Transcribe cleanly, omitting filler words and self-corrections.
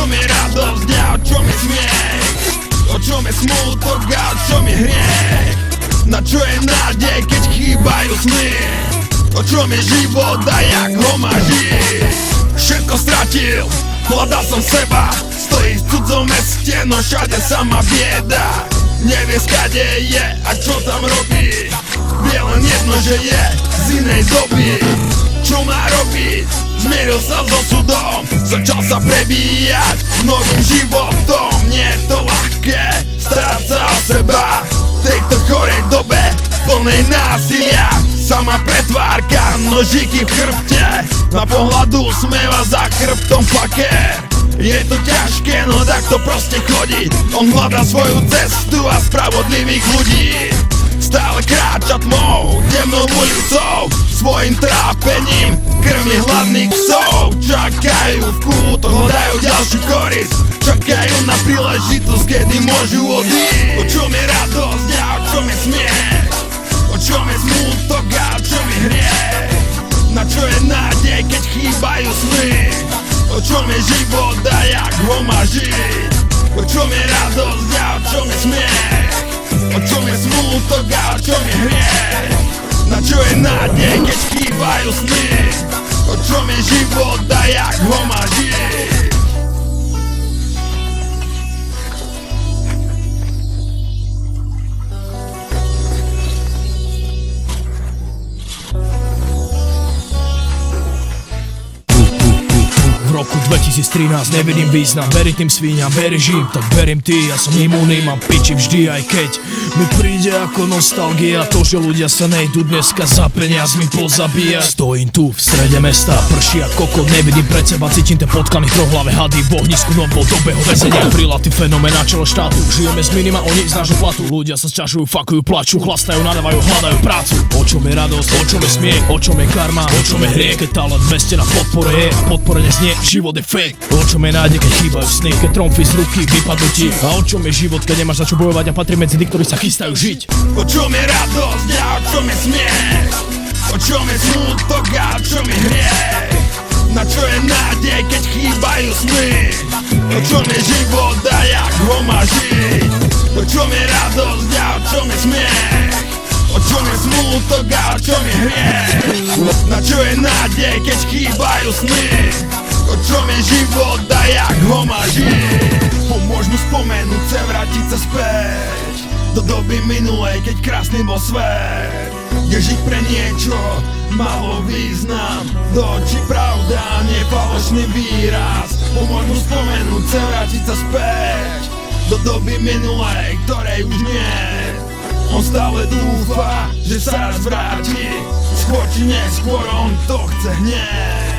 čom je radosť a o čom je smiech? O čom je smútok a o čom je hriech? Na čo je nádej, keď chýbajú sny? O čom je život a jak ho má žiť? Všetko stratil, hľadal som seba. Stojí v cudzom meste, no všade sama bieda. Nevie skade je a čo tam robí. Vie len jedno, že je z inej doby. Čo má robiť? Zmieril sa so sudom, začal sa prebíjať novým životom. Nie je to ľahké starať sa o seba v tejto chorej dobe plnej násilia. Sama pretvárka, nožíky v chrbte, na pohľadu usmieva za chrbtom faker. Je to ťažké, no tak to proste chodí. On hľadá svoju cestu a spravodlivých ľudí. Stále kráča tmou, temnou ulicou, svojim trápením krmi hladných psov. Čakajú v kútoch, hľadajú ďalšiu korisť, čakajú na príležitosť, kedy môžu odísť. O čom je radosť a o čom je smiech? O čom je smútok a o čom je hriech? Na čo je nádej, keď chýbajú sny? O čom je život a jak ho má žiť? O čom je radosť a o čom je smiech? O čom je smútok a o čom je hriech? Na čo je nádej, keď chýbajú sny? O čom je život a jak ho má žiť? V roku 2013 nevidím význam, verím tým svíňam, verí žím, tak verím ty, ja som imúnny, mám piči vždy, aj keď mi príde ako nostalgia to, že ľudia sa nejdú dneska za peniazmi pozabíjať. Stojím tu v strede mesta, prší a kokot, nevidím pred seba, cítim ten potkaný trohlave hady v ohnisku novodobého väzenia. Prilatý fenomén na čelo štátu, žijeme z minima, oni z nášho platu. Ľudia sa sťažujú, fakujú, plačú, chlastajú, nadávajú, hľadajú prácu. O čom je radosť, o čom je smiech, o čom je karma, o čom je hriech, keď talent v meste na podpore je, podpore neznie. Život je fake. O čom je nádej, keď chýbajú sny, keď tromfy z ruky vypadnú ti? A o čom je život, keď nemáš za čo bojovať a patrí medzi tých, ktorí sa chystajú žiť? O čom je radosť a o čom je smiech? O čom je smútok a o čom je hriech? Na čo je nádej, keď chýbajú sny? O čom je život a jak ho má žiť? O čom je radosť a o čom je smiech? O čom je smútok a o čom je hriech? Na čo je nádej, keď chýbajú sny? O čom je život a jak ho má žiť? Pomôž mu spomenúť sa, vrátiť sa späť do doby minulej, keď krásny bol svet, kde žiť pre niečo malo význam, do očí pravda, nie falošný výraz. Pomôž mu spomenúť sa, vrátiť sa späť do doby minulej, ktorej už nie. On stále dúfa, že sa raz vráti, skôr či neskôr on to chce hneď.